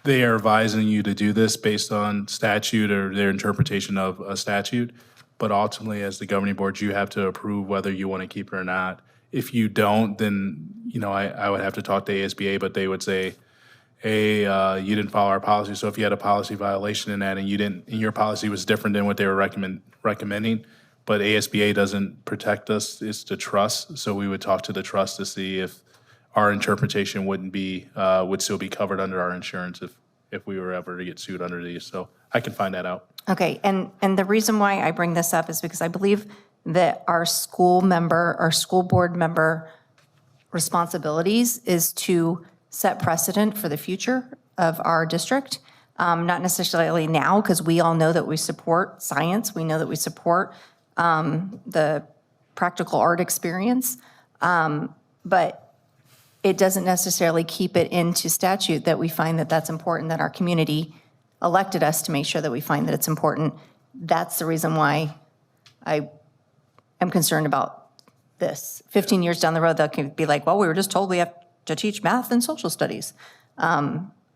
they are advising you to do this based on statute or their interpretation of a statute. But ultimately, as the governing board, you have to approve whether you want to keep it or not. If you don't, then, I would have to talk to ASBA, but they would say, hey, you didn't follow our policy. So if you had a policy violation in that and and your policy was different than what they were recommending, but ASBA doesn't protect us, it's the trust. So we would talk to the trust to see if our interpretation would still be covered under our insurance if we were ever to get sued under these. So I can find that out. Okay, and the reason why I bring this up is because I believe that our school board member responsibilities is to set precedent for the future of our district. Not necessarily now, because we all know that we support science. We know that we support the practical art experience. But it doesn't necessarily keep it into statute that we find that that's important, that our community elected us to make sure that we find that it's important. That's the reason why I am concerned about this. 15 years down the road, that could be like, well, we were just told we have to teach math and social studies. I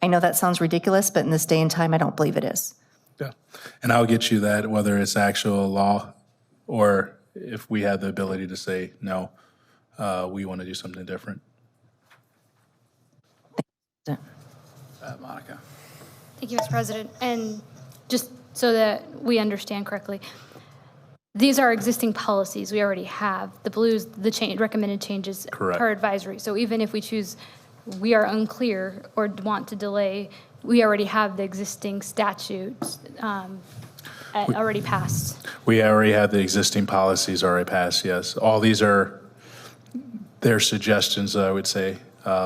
know that sounds ridiculous, but in this day and time, I don't believe it is. Yeah, and I'll get you that, whether it's actual law or if we have the ability to say, no, we want to do something different. Monica. Thank you, Mr. President. And just so that we understand correctly, these are existing policies we already have. The blues, the recommended changes Correct. per advisory. So even if we choose, we are unclear or want to delay, we already have the existing statutes already passed. We already have the existing policies already passed, yes. All these are their suggestions, I would say,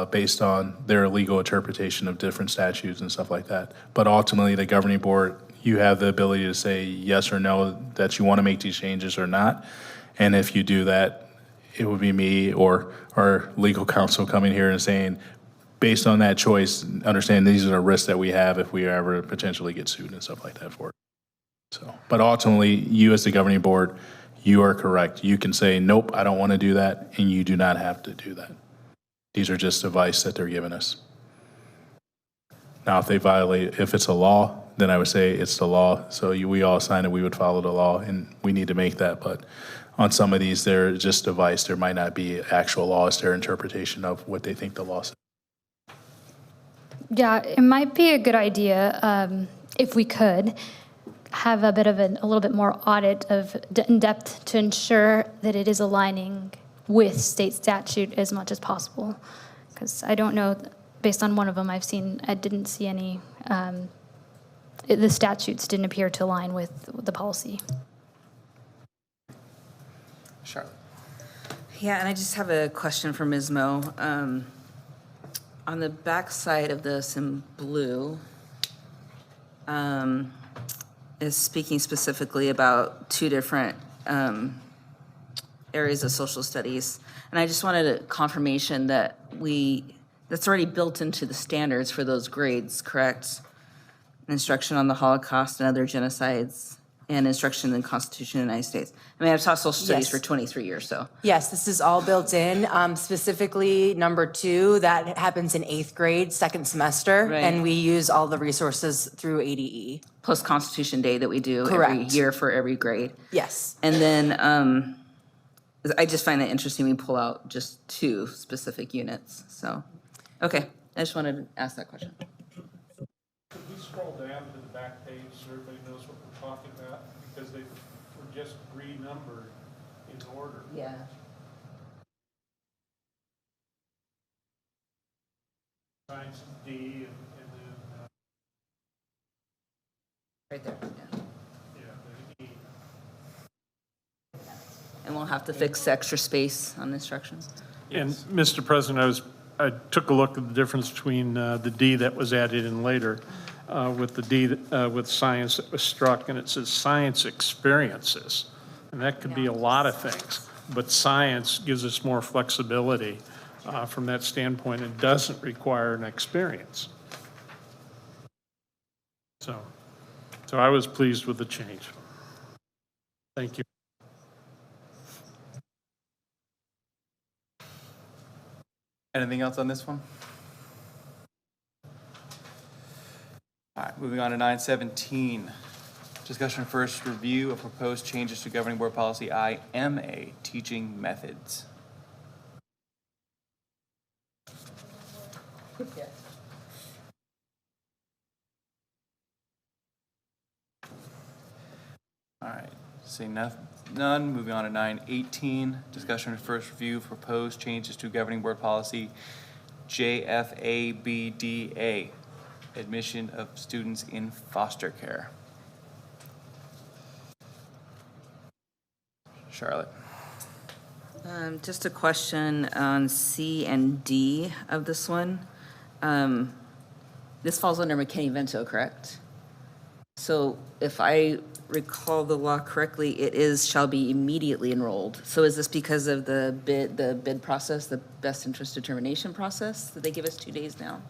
based on their legal interpretation of different statutes and stuff like that. But ultimately, the governing board, you have the ability to say yes or no, that you want to make these changes or not. And if you do that, it would be me or our legal counsel coming here and saying, based on that choice, understand these are the risks that we have if we ever potentially get sued and stuff like that for it. So, but ultimately, you as the governing board, you are correct. You can say, nope, I don't want to do that, and you do not have to do that. These are just advice that they're giving us. Now, if it's a law, then I would say it's the law. So we all signed it, we would follow the law, and we need to make that. But on some of these, they're just advice. There might not be actual laws, their interpretation of what they think the law says. Yeah, it might be a good idea if we could have a little bit more audit of in depth to ensure that it is aligning with state statute as much as possible. Because I don't know, based on one of them I didn't see any, the statutes didn't appear to align with the policy. Charlotte. Yeah, and I just have a question for Ms. Moe. On the back side of this in blue, is speaking specifically about two different areas of social studies. And I just wanted a confirmation that that's already built into the standards for those grades, correct? Instruction on the Holocaust and other genocides, and instruction in the Constitution of the United States. I mean, I've taught social studies Yes. for 23 years, so. Yes, this is all built in. Specifically, number 2, that happens in 8th grade, second semester, Right. and we use all the resources through ADE. Plus Constitution Day that we do every Correct. year for every grade. Yes. And then I just find it interesting we pull out just 2 specific units, so, okay. I just wanted to ask that question. Could we scroll down to the back page so everybody knows what we're talking about? Because they were just renumbered in order. Yeah. Science D and then, Right there, yeah. the E. And we'll have to fix extra space on instructions. And Mr. President, I took a look at the difference between the D that was added in later with the D with science that was struck, and it says science experiences. And that could be a lot of things, but science gives us more flexibility from that standpoint. It doesn't require an experience. So I was pleased with the change. Thank you. Anything else on this one? All right, moving on to 917. Discussion and first review of proposed changes to governing board policy IMA, teaching methods. All right, seeing none, moving on to 918. Discussion and first review of proposed changes to governing board policy JFABDA, admission of students in foster care. Charlotte. Just a question on C and D of this one. This falls under McKinney-Vento, correct? So if I recall the law correctly, it is shall be immediately enrolled. So is this because of the bid process, the best interest determination process, that they give us 2 days now?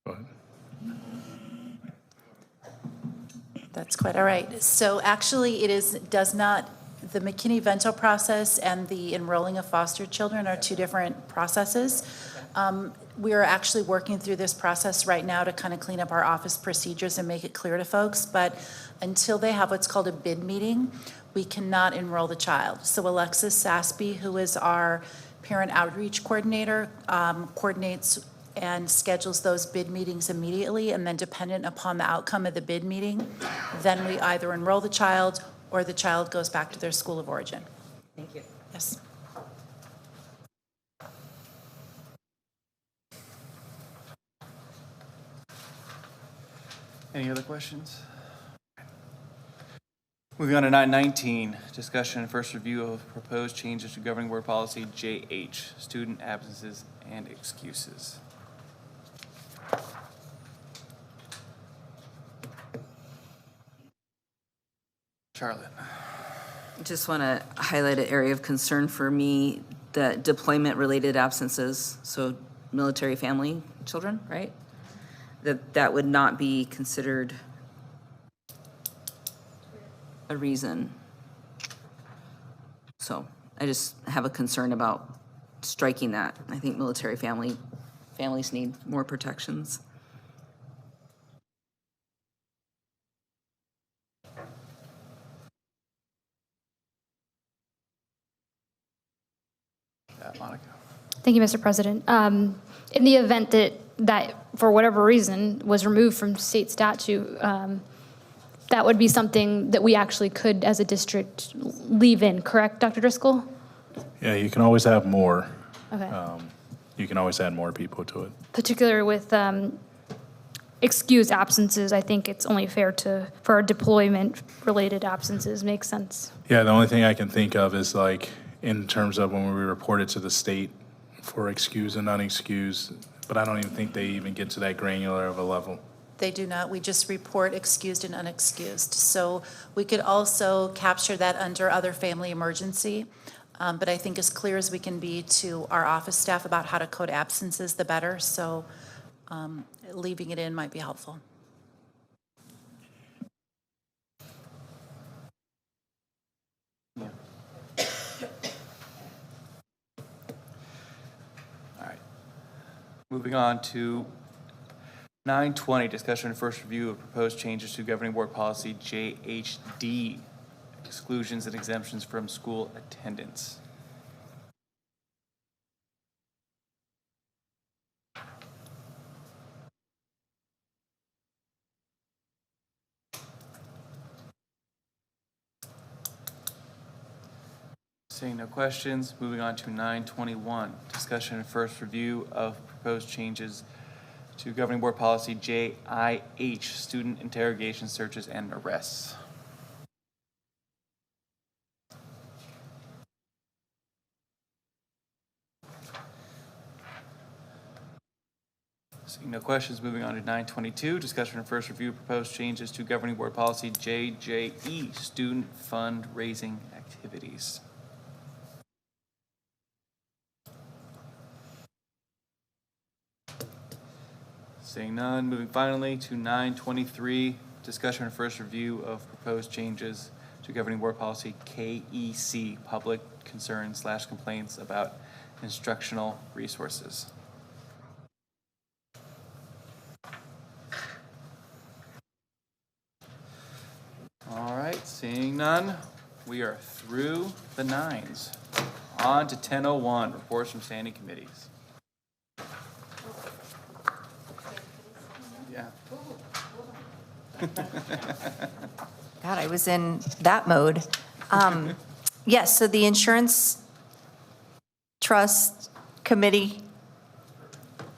Go ahead. That's quite all right. So actually, does not, the McKinney-Vento process and the enrolling of foster children are 2 different processes. We are actually working through this process right now to kind of clean up our office procedures and make it clear to folks. But until they have what's called a bid meeting, we cannot enroll the child. So Alexis Saspy, who is our parent outreach coordinator, coordinates and schedules those bid meetings immediately, and then dependent upon the outcome of the bid meeting, then we either enroll the child or the child goes back to their school of origin. Thank you. Yes. Any other questions? Moving on to 919, discussion and first review of proposed changes to governing board policy JH, student absences and excuses. Charlotte. Just want to highlight an area of concern for me, the deployment-related absences, so military family children, right? That would not be considered a reason. So I just have a concern about striking that. I think military families need more protections. Monica. Thank you, Mr. President. In the event that for whatever reason was removed from state statute, that would be something that we actually could, as a district, leave in, correct, Dr. Driscoll? Yeah, you can always have more. Okay. You can always add more people to it. Particularly with excused absences, I think it's only fair for our deployment-related absences, makes sense. Yeah, the only thing I can think of is like in terms of when we report it to the state for excused and unexcused, but I don't even think they even get to that granular of a level. They do not. We just report excused and unexcused. So we could also capture that under other family emergency. But I think as clear as we can be to our office staff about how to code absences, the better. So leaving it in might be helpful. All right. Moving on to 920, discussion and first review of proposed changes to governing board policy JHD, exclusions and exemptions from school attendance. Seeing no questions, moving on to 921, discussion and first review of proposed changes to governing board policy JIH, student interrogation searches and arrests. Seeing no questions, moving on to 922, discussion and first review of proposed changes to governing board policy JJE, student fundraising activities. Seeing none, moving finally to 923, discussion and first review of proposed changes to governing board policy KEC, public concerns / complaints about instructional resources. All right, seeing none, we are through the nines. On to 1001, reports from standing committees. Yeah. God, I was in that mode. Yes, so the Insurance Trust Committee,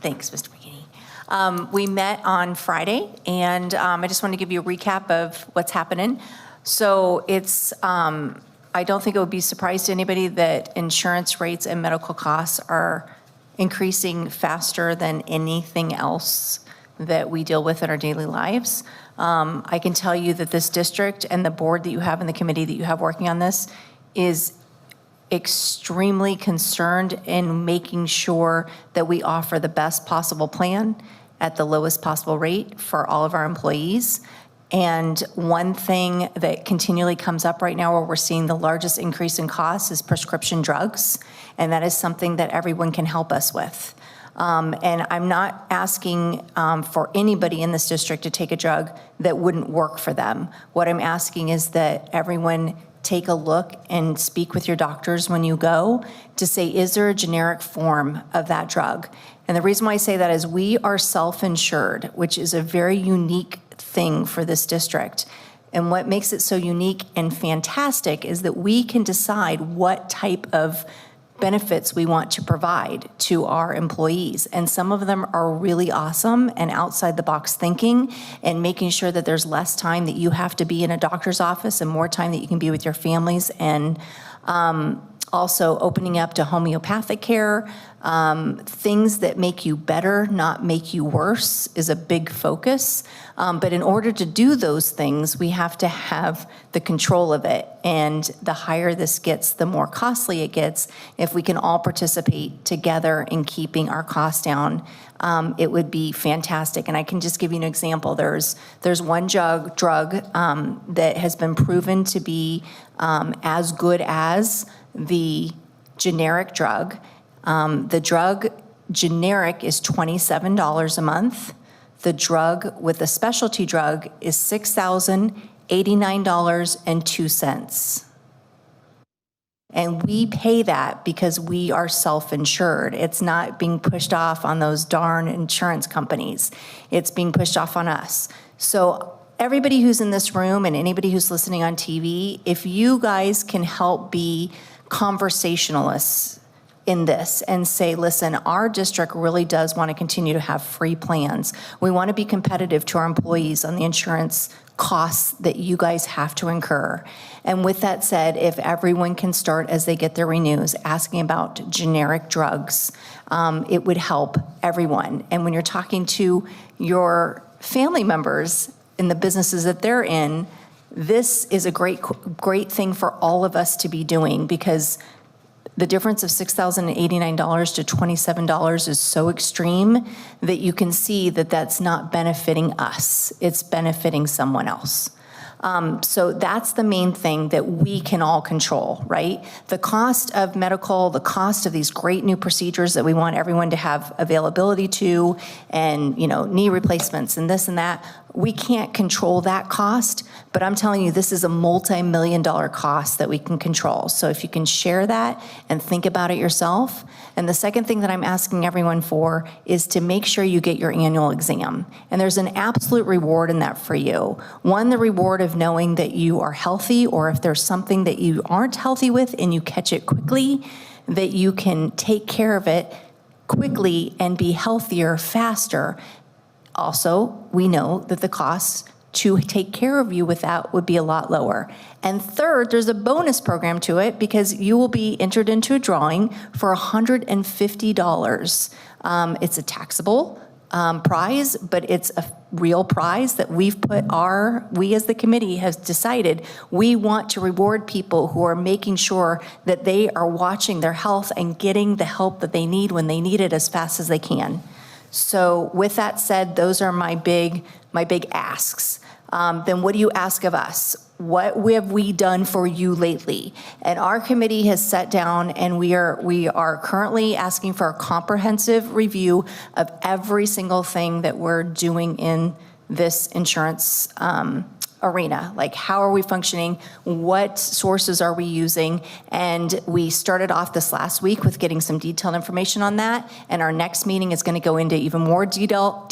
thanks, Mr. McKinney. We met on Friday, and I just want to give you a recap of what's happening. So it's, I don't think it would be a surprise to anybody that insurance rates and medical costs are increasing faster than anything else that we deal with in our daily lives. I can tell you that this district and the board that you have and the committee that you have working on this is extremely concerned in making sure that we offer the best possible plan at the lowest possible rate for all of our employees. And one thing that continually comes up right now where we're seeing the largest increase in costs is prescription drugs. And that is something that everyone can help us with. And I'm not asking for anybody in this district to take a drug that wouldn't work for them. What I'm asking is that everyone take a look and speak with your doctors when you go to say, is there a generic form of that drug? And the reason why I say that is we are self-insured, which is a very unique thing for this district. And what makes it so unique and fantastic is that we can decide what type of benefits we want to provide to our employees. And some of them are really awesome and outside the box thinking and making sure that there's less time that you have to be in a doctor's office and more time that you can be with your families, and also opening up to homeopathic care. Things that make you better, not make you worse, is a big focus. But in order to do those things, we have to have the control of it. And the higher this gets, the more costly it gets. If we can all participate together in keeping our costs down, it would be fantastic. And I can just give you an example. There's one drug that has been proven to be as good as the generic drug. The drug generic is $27 a month. The drug with a specialty drug is $6,089.02. And we pay that because we are self-insured. It's not being pushed off on those darn insurance companies. It's being pushed off on us. So everybody who's in this room and anybody who's listening on TV, if you guys can help be conversationalists in this and say, listen, our district really does want to continue to have free plans. We want to be competitive to our employees on the insurance costs that you guys have to incur. And with that said, if everyone can start as they get their renews asking about generic drugs, it would help everyone. And when you're talking to your family members in the businesses that they're in, this is a great thing for all of us to be doing, because the difference of $6,089 to $27 is so extreme that you can see that that's not benefiting us. It's benefiting someone else. So that's the main thing that we can all control, right? The cost of medical, the cost of these great new procedures that we want everyone to have availability to, and, knee replacements and this and that, we can't control that cost, but I'm telling you, this is a multi-million-dollar cost that we can control. So if you can share that and think about it yourself. And the second thing that I'm asking everyone for is to make sure you get your annual exam. And there's an absolute reward in that for you. One, the reward of knowing that you are healthy, or if there's something that you aren't healthy with and you catch it quickly, that you can take care of it quickly and be healthier faster. Also, we know that the costs to take care of you with that would be a lot lower. And third, there's a bonus program to it because you will be entered into a drawing for $150. It's a taxable prize, but it's a real prize that we as the committee has decided we want to reward people who are making sure that they are watching their health and getting the help that they need when they need it as fast as they can. So with that said, those are my big asks. Then what do you ask of us? What have we done for you lately? And our committee has sat down and we are currently asking for a comprehensive review of every single thing that we're doing in this insurance arena. Like, how are we functioning? What sources are we using? And we started off this last week with getting some detailed information on that. And our next meeting is going to go into even more detail,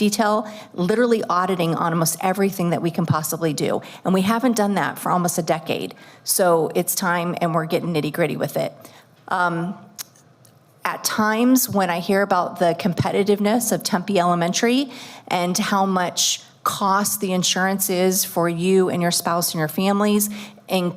literally auditing on almost everything that we can possibly do. And we haven't done that for almost a decade. So it's time, and we're getting nitty gritty with it. At times when I hear about the competitiveness of Tempe Elementary and how much cost the insurance is for you and your spouse and your families in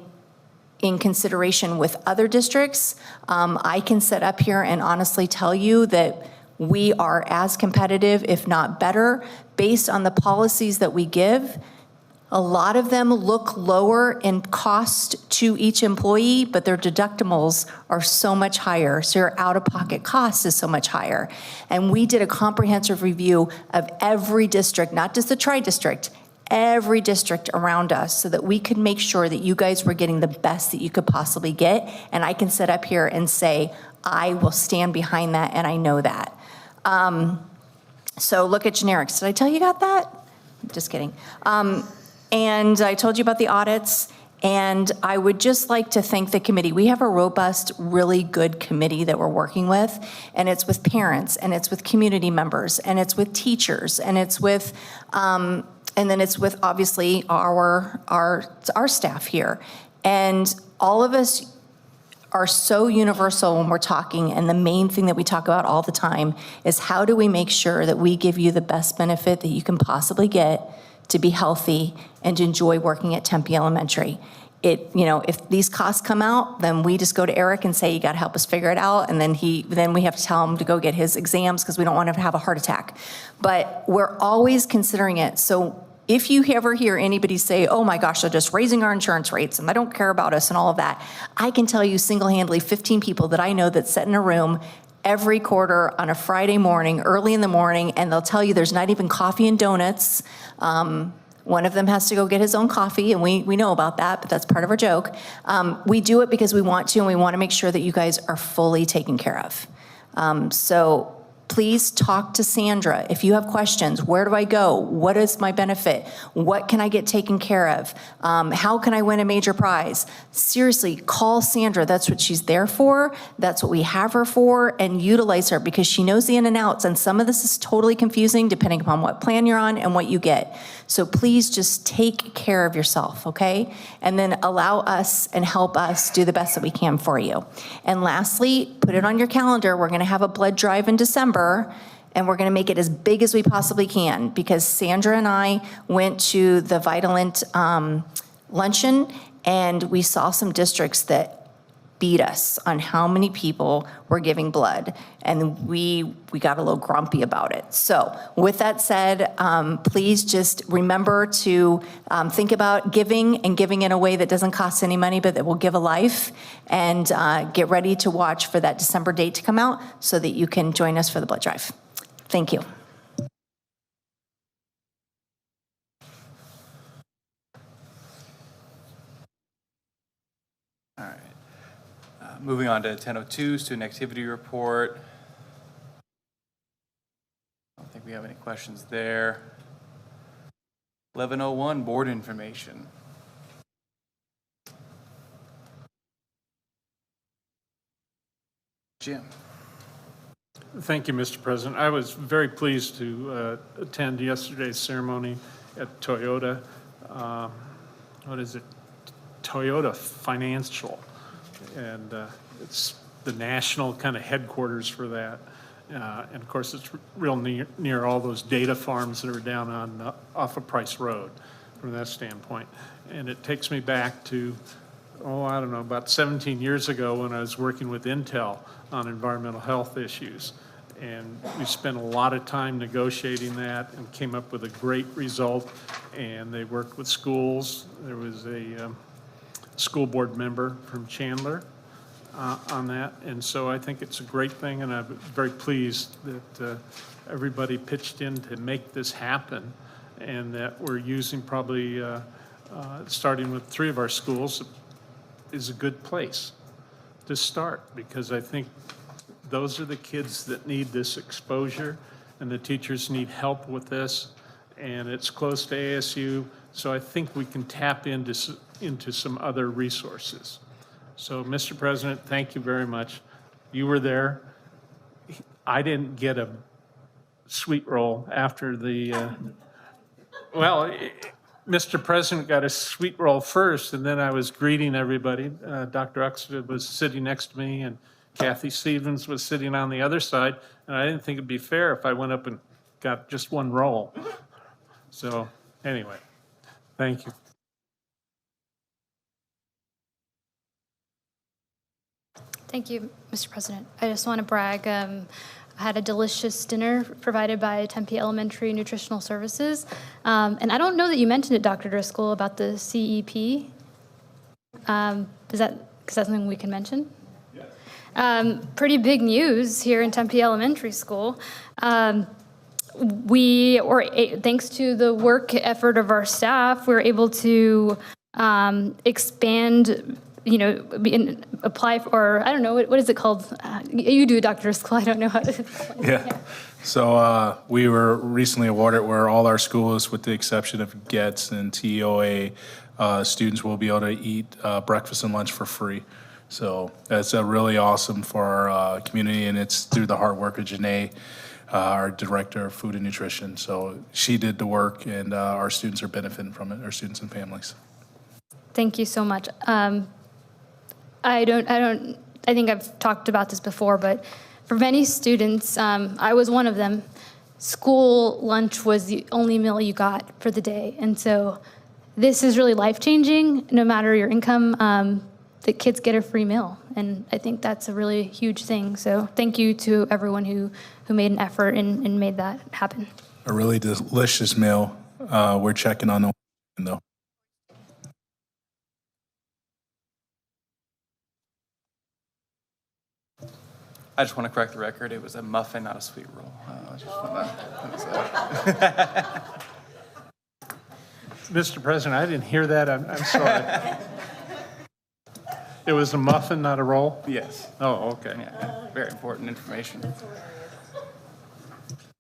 consideration with other districts, I can sit up here and honestly tell you that we are as competitive, if not better, based on the policies that we give. A lot of them look lower in cost to each employee, but their deductibles are so much higher, so your out-of-pocket cost is so much higher. And we did a comprehensive review of every district, not just the tri-district, every district around us, so that we could make sure that you guys were getting the best that you could possibly get. And I can sit up here and say, I will stand behind that, and I know that. So look at generics. Did I tell you got that? Just kidding. And I told you about the audits, and I would just like to thank the committee. We have a robust, really good committee that we're working with, and it's with parents, and it's with community members, and it's with teachers, and it's with, and then it's with obviously our staff here. And all of us are so universal when we're talking, and the main thing that we talk about all the time is how do we make sure that we give you the best benefit that you can possibly get to be healthy and to enjoy working at Tempe Elementary. If these costs come out, then we just go to Eric and say, you got to help us figure it out. And then we have to tell him to go get his exams because we don't want him to have a heart attack. But we're always considering it. So if you ever hear anybody say, oh my gosh, they're just raising our insurance rates and they don't care about us and all of that, I can tell you single-handedly 15 people that I know that sit in a room every quarter on a Friday morning, early in the morning, and they'll tell you there's not even coffee and donuts. One of them has to go get his own coffee, and we know about that, but that's part of our joke. We do it because we want to, and we want to make sure that you guys are fully taken care of. So please talk to Sandra. If you have questions, where do I go? What is my benefit? What can I get taken care of? How can I win a major prize? Seriously, call Sandra. That's what she's there for. That's what we have her for, and utilize her because she knows the in and outs. And some of this is totally confusing depending upon what plan you're on and what you get. So please just take care of yourself, okay? And then allow us and help us do the best that we can for you. And lastly, put it on your calendar. We're going to have a blood drive in December, and we're going to make it as big as we possibly can because Sandra and I went to the Vitalent luncheon, and we saw some districts that beat us on how many people were giving blood, and we got a little grumpy about it. So with that said, please just remember to think about giving and giving in a way that doesn't cost any money but that will give a life, and get ready to watch for that December date to come out so that you can join us for the blood drive. Thank you. All right. Moving on to 10:02, student activity report. I don't think we have any questions there. 11:01, board information. Jim. Thank you, Mr. President. I was very pleased to attend yesterday's ceremony at Toyota. What is it? Toyota Financial. And it's the national kind of headquarters for that. And of course, it's real near all those data farms that are down on off of Price Road from that standpoint. And it takes me back to, I don't know, about 17 years ago when I was working with Intel on environmental health issues. And we spent a lot of time negotiating that and came up with a great result. And they worked with schools. There was a school board member from Chandler on that. And so I think it's a great thing, and I'm very pleased that everybody pitched in to make this happen, and that we're using probably, starting with 3 of our schools, is a good place to start, because I think those are the kids that need this exposure, and the teachers need help with this, and it's close to ASU, so I think we can tap into some other resources. So, Mr. President, thank you very much. You were there. I didn't get a sweet roll after the, Mr. President got a sweet roll first, and then I was greeting everybody. Dr. Uxted was sitting next to me, and Kathy Stevens was sitting on the other side, and I didn't think it'd be fair if I went up and got just one roll. So, anyway, thank you. Thank you, Mr. President. I just want to brag. I had a delicious dinner provided by Tempe Elementary Nutritional Services. And I don't know that you mentioned it, Dr. Driscoll, about the CEP. Is that something we can mention? Yes. Pretty big news here in Tempe Elementary School. Thanks to the work effort of our staff, we were able to expand, apply for, I don't know, what is it called? You do, Dr. Driscoll, I don't know how to. Yeah. So we were recently awarded where all our schools, with the exception of GETS and TEOA, students will be able to eat breakfast and lunch for free. So that's really awesome for our community, and it's through the hard work of Janae, our Director of Food and Nutrition. So she did the work, and our students are benefiting from it, our students and families. Thank you so much. I think I've talked about this before, but for many students, I was one of them, school lunch was the only meal you got for the day. And so this is really life-changing. No matter your income, the kids get a free meal. And I think that's a really huge thing. So thank you to everyone who made an effort and made that happen. A really delicious meal. We're checking on the though. I just want to correct the record. It was a muffin, not a sweet roll. Mr. President, I didn't hear that. I'm sorry. It was a muffin, not a roll? Yes. Oh, okay. Yeah, very important information.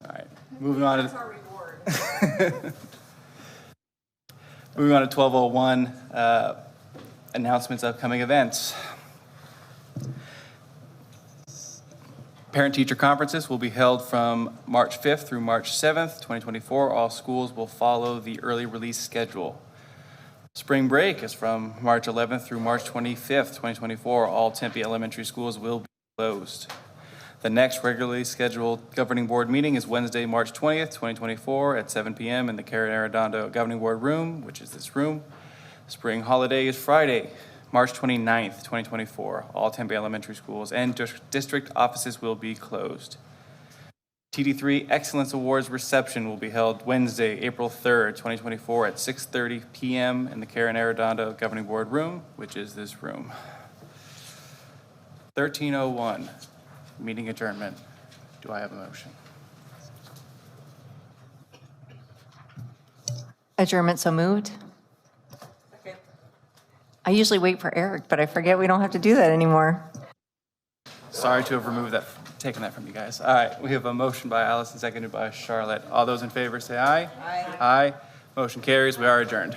All right, moving on to. Moving on to 12:01, announcements, upcoming events. Parent-teacher conferences will be held from March 5th through March 7th, 2024. All schools will follow the early release schedule. Spring break is from March 11th through March 25th, 2024. All Tempe elementary schools will be closed. The next regularly scheduled governing board meeting is Wednesday, March 20th, 2024 at 7 p.m. in the Karen Arredondo Governing Board room, which is this room. Spring holiday is Friday, March 29th, 2024. All Tempe elementary schools and district offices will be closed. TD3 Excellence Awards reception will be held Wednesday, April 3rd, 2024 at 6:30 p.m. in the Karen Arredondo Governing Board room, which is this room. 13:01, meeting adjournment. Do I have a motion? Adjournment so moved. I usually wait for Eric, but I forget we don't have to do that anymore. Sorry to have removed that, taken that from you guys. All right, we have a motion by Allison, seconded by Charlotte. All those in favor say aye. Aye. Aye. Motion carries. We are adjourned.